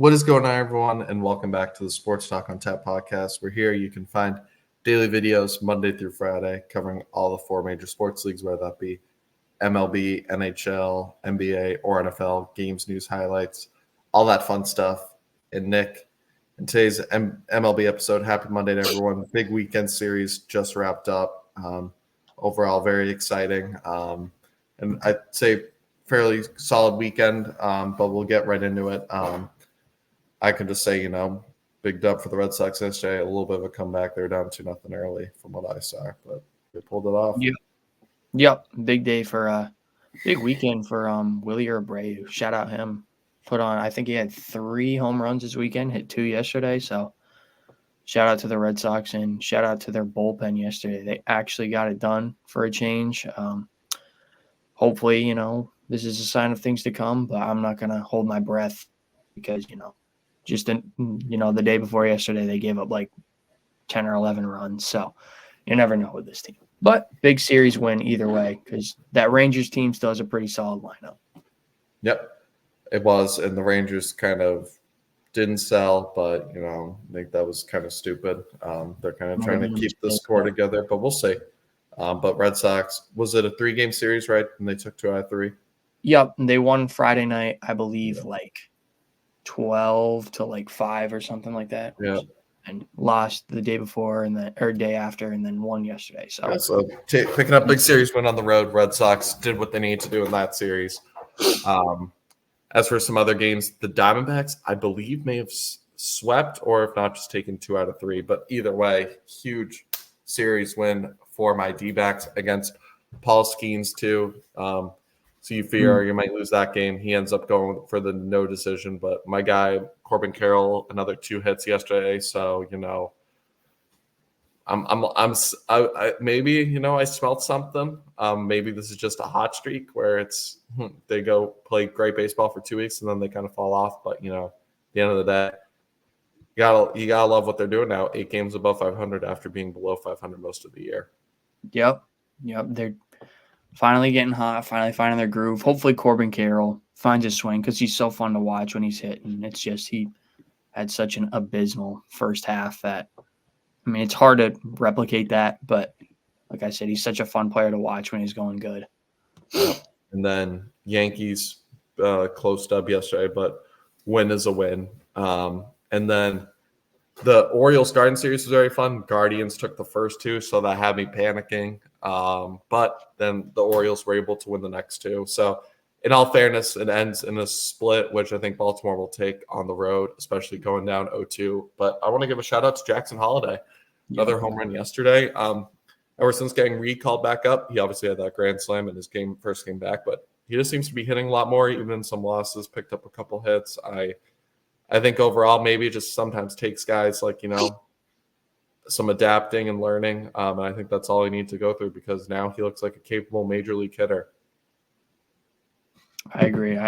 What is going on, everyone, and welcome back to the Sports Talk on Tap podcast. We're here. You can find daily videos Monday through Friday covering all the four major sports leagues, whether that be MLB, NHL, NBA, or NFL, games, news, highlights, all that fun stuff. And Nick, in today's MLB episode, happy Monday to everyone. Big weekend series just wrapped up. Overall, very exciting. And I'd say fairly solid weekend, but we'll get right into it. I can just say, big dub for the Red Sox yesterday. A little bit of a comeback. They're down 2-0 early from what I saw, but they pulled it off. Yep. Big day for big weekend for Willie Abreu. Shout out him. I think he had 3 home runs this weekend, hit 2 yesterday. So shout out to the Red Sox and shout out to their bullpen yesterday. They actually got it done for a change. Hopefully, this is a sign of things to come, but I'm not going to hold my breath because, the day before yesterday, they gave up like 10 or 11 runs. So you never know with this team. But big series win either way because that Rangers team still has a pretty solid lineup. Yep, it was. And the Rangers kind of didn't sell, but, I think that was kind of stupid. They're kind of trying to keep the score together, but we'll see. But Red Sox, was it a 3-game series, right? And they took 2 out of 3? Yep. They won Friday night, I believe, 12-5 or something like that. Yeah. And lost the day before or day after and then won yesterday. So, picking up big series win on the road. Red Sox did what they need to do in that series. As for some other games, the Diamondbacks, I believe, may have swept or if not, just taken 2 out of 3. But either way, huge series win for my D-backs against Paul Skeens too. So you fear you might lose that game. He ends up going for the no decision. But my guy, Corbin Carroll, another 2 hits yesterday. So, maybe, I smelled something. Maybe this is just a hot streak where it's they go play great baseball for 2 weeks and then they kind of fall off. But, at the end of the day, you gotta love what they're doing now. 8 games above 500 after being below 500 most of the year. Yep. They're finally getting hot, finally finding their groove. Hopefully Corbin Carroll finds his swing because he's so fun to watch when he's hitting. It's just he had such an abysmal first half that, it's hard to replicate that. But like I said, he's such a fun player to watch when he's going good. And then Yankees close dub yesterday, but win is a win. And then the Orioles Garden Series was very fun. Guardians took the first 2, so that had me panicking. But then the Orioles were able to win the next 2. So in all fairness, it ends in a split, which I think Baltimore will take on the road, especially going down 0-2. But I want to give a shout out to Jackson Holliday. Another home run yesterday. Ever since getting recalled back up, he obviously had that grand slam in his first game back, but he just seems to be hitting a lot more, even in some losses, picked up a couple hits. I think overall, maybe it just sometimes takes guys some adapting and learning. And I think that's all he needs to go through because now he looks like a capable major league hitter. I agree.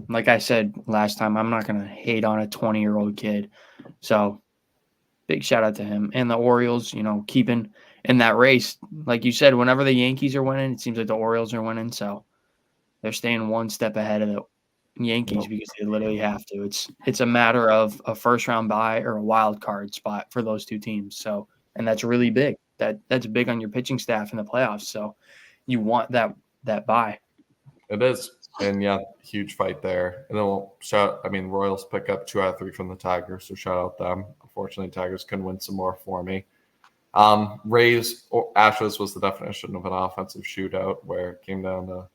Like I said last time, I'm not going to hate on a 20-year-old kid. So big shout out to him. And the Orioles, keeping in that race. Like you said, whenever the Yankees are winning, it seems like the Orioles are winning. So they're staying one step ahead of the Yankees because they literally have to. It's a matter of a first-round bye or a wild card spot for those 2 teams. So, and that's really big. That's big on your pitching staff in the playoffs. So you want that bye. It is. And yeah, huge fight there. And then Royals pick up 2 out of 3 from the Tigers, so shout out them. Unfortunately, Tigers can win some more for me. Rays or Astros was the definition of an offensive shootout where it came down to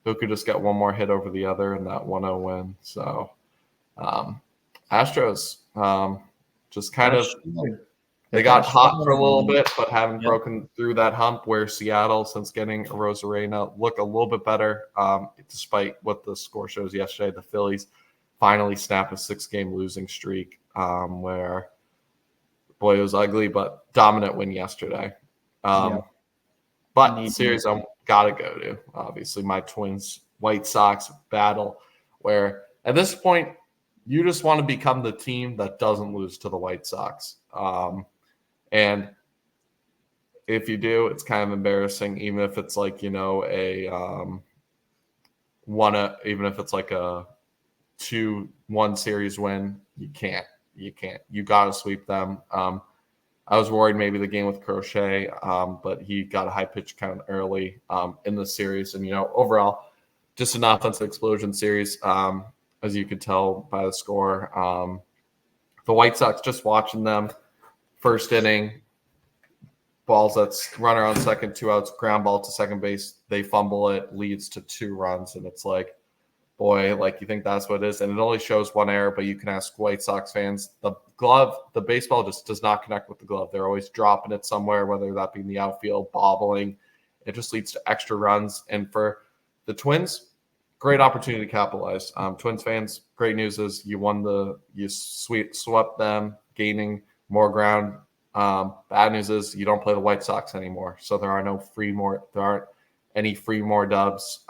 who could just get one more hit over the other in that 1-0 win. So Astros just kind of they got hot for a little bit, but haven't broken through that hump where Seattle, since getting Arozarena, look a little bit better. Despite what the score shows yesterday, the Phillies finally snap a 6-game losing streak where, boy, it was ugly, but dominant win yesterday. But the series I got to go to, obviously, my Twins, White Sox battle, where at this point, you just want to become the team that doesn't lose to the White Sox. And if you do, it's kind of embarrassing, even if it's like, even if it's like a 2-1 series win. You can't. You got to sweep them. I was worried maybe the game with Crochet, but he got a high pitch count early in the series. And, overall, just an offensive explosion series, as you could tell by the score. The White Sox, just watching them, first inning, balls that's runner on second, 2 outs, ground ball to second base. They fumble it, leads to 2 runs. And it's like, boy, like you think that's what it is. And it only shows 1 error, but you can ask White Sox fans. The baseball just does not connect with the glove. They're always dropping it somewhere, whether that be in the outfield, bobbling. It just leads to extra runs. And for the Twins, great opportunity to capitalize. Twins fans, great news is you swept them, gaining more ground. Bad news is you don't play the White Sox anymore, so there aren't any free more dubs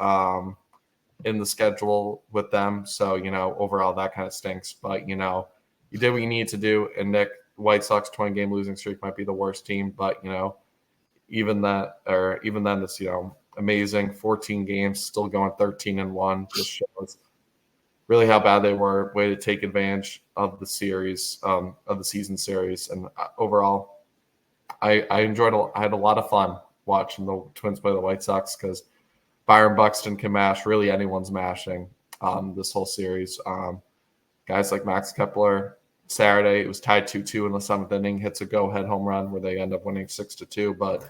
in the schedule with them. So overall that kind of stinks. But you did what you need to do. And Nick, White Sox 20-game losing streak might be the worst team, but even then, it's amazing. 14 games, still going 13-1. Just shows really how bad they were. Way to take advantage of the series, of the season series. And overall, I enjoyed it. I had a lot of fun watching the Twins play the White Sox because Byron Buxton can mash. Really, anyone's mashing this whole series. Guys like Max Kepler, Saturday, it was tied 2-2 in the 7th inning, hits a go-ahead home run where they end up winning 6-2. But,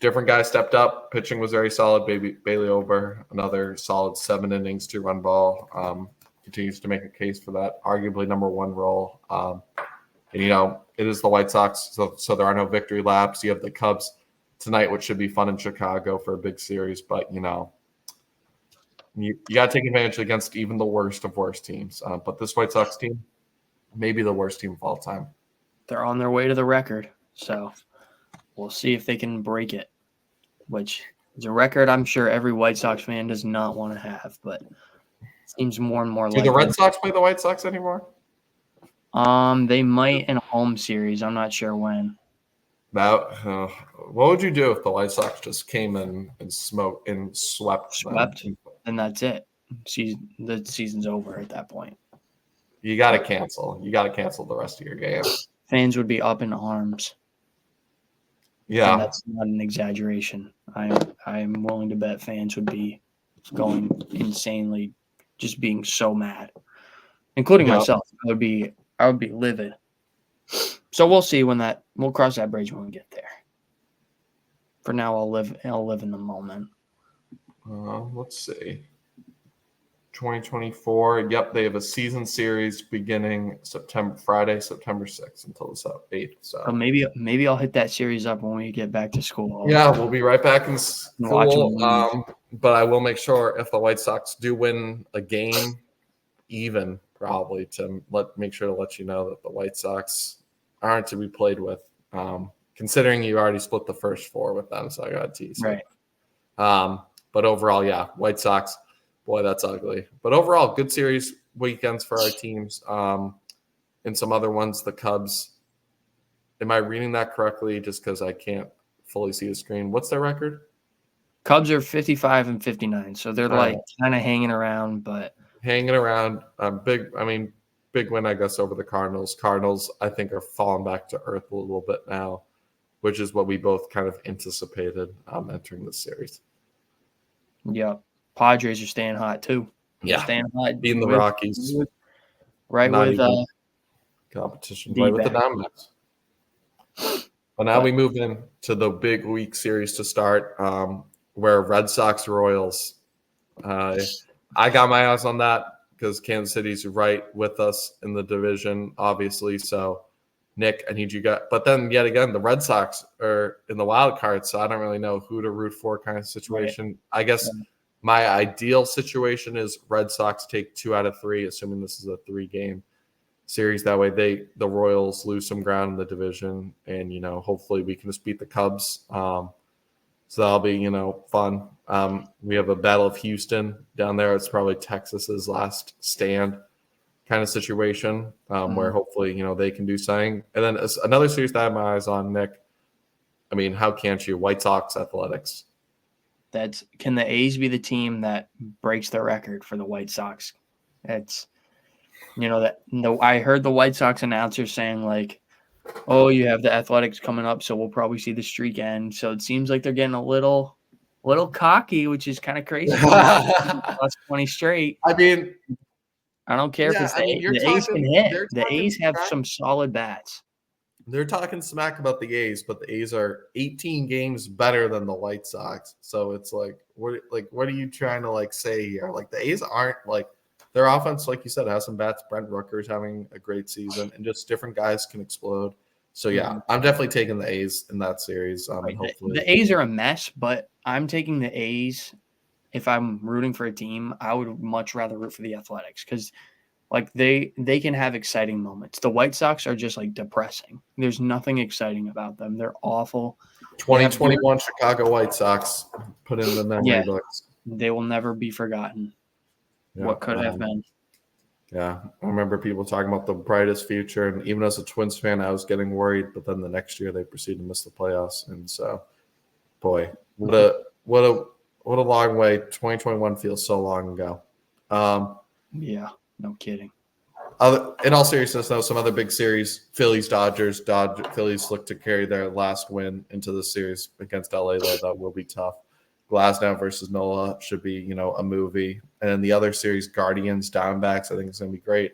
different guys stepped up. Pitching was very solid. Bailey Ober, another solid 7 innings, 2-run ball. Continues to make a case for that arguably number 1 role. And, it is the White Sox, so there are no victory laps. You have the Cubs tonight, which should be fun in Chicago for a big series. But, you got to take advantage against even the worst of worst teams. But this White Sox team, maybe the worst team of all time. They're on their way to the record, so we'll see if they can break it, which is a record I'm sure every White Sox fan does not want to have, but it seems more and more Do likely. the Red Sox play the White Sox anymore? They might in a home series. I'm not sure when. What would you do if the White Sox just came in and swept them? And that's it. The season's over at that point. You got to cancel. You got to cancel the rest of your game. Fans would be up in arms. Yeah, and that's not an exaggeration. I'm willing to bet fans would be going insanely, just being so mad, including myself. I would be livid. So we'll see we'll cross that bridge when we get there. For now, I'll live in the moment. Let's see. 2024. Yep, they have a season series beginning Friday, September 6th until the 8th. So maybe I'll hit that series up when we get back to school. Yeah, we'll be right back in school. But I will make sure if the White Sox do win a game, even probably to make sure to let you know that the White Sox aren't to be played with. Considering you already split the first 4 with them, so I got to tease. Right. But overall, yeah, White Sox. Boy, that's ugly. But overall, good series weekends for our teams. And some other ones, the Cubs. Am I reading that correctly? Just because I can't fully see the screen. What's their record? Cubs are 55-59, so they're kind of hanging around, but hanging around. Big win, I guess, over the Cardinals. Cardinals, I think, are falling back to earth a little bit now, which is what we both kind of anticipated entering this series. Yeah. Padres are staying hot too. Yeah, staying hot. Beating the Rockies. Right with competition. Right with the Diamondbacks. But now we move in to the big week series to start, where Red Sox Royals. I got my eyes on that because Kansas City's right with us in the division, obviously. So, Nick, I need you guys. But then yet again, the Red Sox are in the wild card, so I don't really know who to root for kind of situation. Right. I guess my ideal situation is Red Sox take 2 out of 3, assuming this is a 3-game series. That way the Royals lose some ground in the division, and, hopefully we can just beat the Cubs. So that'll be, fun. We have a Battle of Houston down there. It's probably Texas's last stand kind of situation where hopefully, they can do something. And then another series that I have my eyes on, Nick. I mean, how can't you? White Sox Athletics. Can the A's be the team that breaks the record for the White Sox It's that I heard the White Sox announcer saying like, "Oh, you have the Athletics coming up, so we'll probably see the streak end." So it seems like they're getting a little cocky, which is kind of crazy. Plus 20 straight. I mean, I don't care if yeah, it's I mean, the A's can hit. they're The talking A's have smack. some solid bats. They're talking smack about the A's, but the A's are 18 games better than the White Sox. So it's like, what are you trying to like say here? Like the A's aren't like their offense, like you said, has some bats. Brent Rooker's having a great season, and just different guys can explode. So yeah, I'm definitely taking the A's in that series. Right. Hopefully, The A's are a mess, but I'm taking the A's. If I'm rooting for a team, I would much rather root for the Athletics because like they can have exciting moments. The White Sox are just like depressing. There's nothing exciting about them. They're awful. 2021 Chicago White Sox put in the memory books. They will never be forgotten. Yeah, what could have been. Yeah, I remember people talking about the brightest future, and even as a Twins fan, I was getting worried. But then the next year, they proceeded to miss the playoffs, and so, boy, what a long way. 2021 feels so long ago. Yeah, no kidding. In all seriousness, though, some other big series: Phillies, Dodgers. Phillies look to carry their last win into the series against LA. Though that will be tough. Glasnow versus Nola should be, a movie. And then the other series, Guardians, Diamondbacks, I think it's going to be great.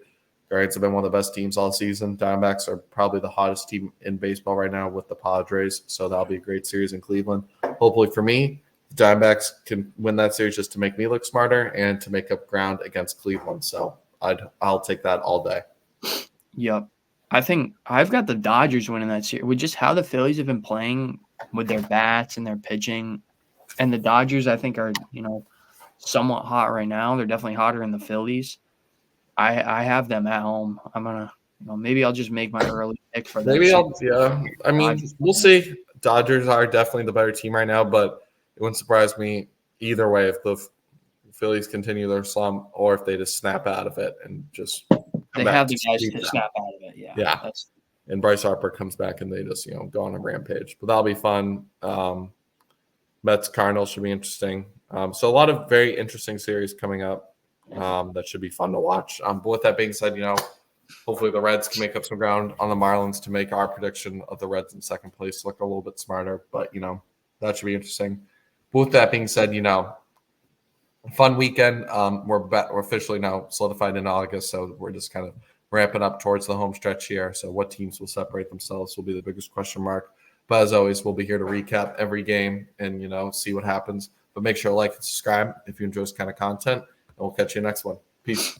Guardians have been one of the best teams all season. Diamondbacks are probably the hottest team in baseball right now with the Padres. So that'll be a great series in Cleveland. Hopefully for me, the Diamondbacks can win that series just to make me look smarter and to make up ground against Cleveland. So I'll take that all day. Yep. I think I've got the Dodgers winning that series with just how the Phillies have been playing with their bats and their pitching. And the Dodgers, I think, are, somewhat hot right now. They're definitely hotter than the Phillies. I have them at home. I'm going to, maybe I'll just make my early pick for that. I mean, we'll see. Dodgers are definitely the better team right now, but it wouldn't surprise me either way if the Phillies continue their slump or if they just snap out of it and just they have the guys to snap out of it. Yeah. And Bryce Harper comes back and they just, go on a rampage. But that'll be fun. Mets Cardinals should be interesting. So a lot of very interesting series coming up that should be fun to watch. But with that being said, hopefully the Reds can make up some ground on the Marlins to make our prediction of the Reds in second place look a little bit smarter. But, that should be interesting. But with that being said, fun weekend. We're officially now solidified in August, so we're just kind of ramping up towards the home stretch here. So what teams will separate themselves will be the biggest question mark. But as always, we'll be here to recap every game and, see what happens. But make sure to like and subscribe if you enjoy this kind of content. And we'll catch you next one. Peace.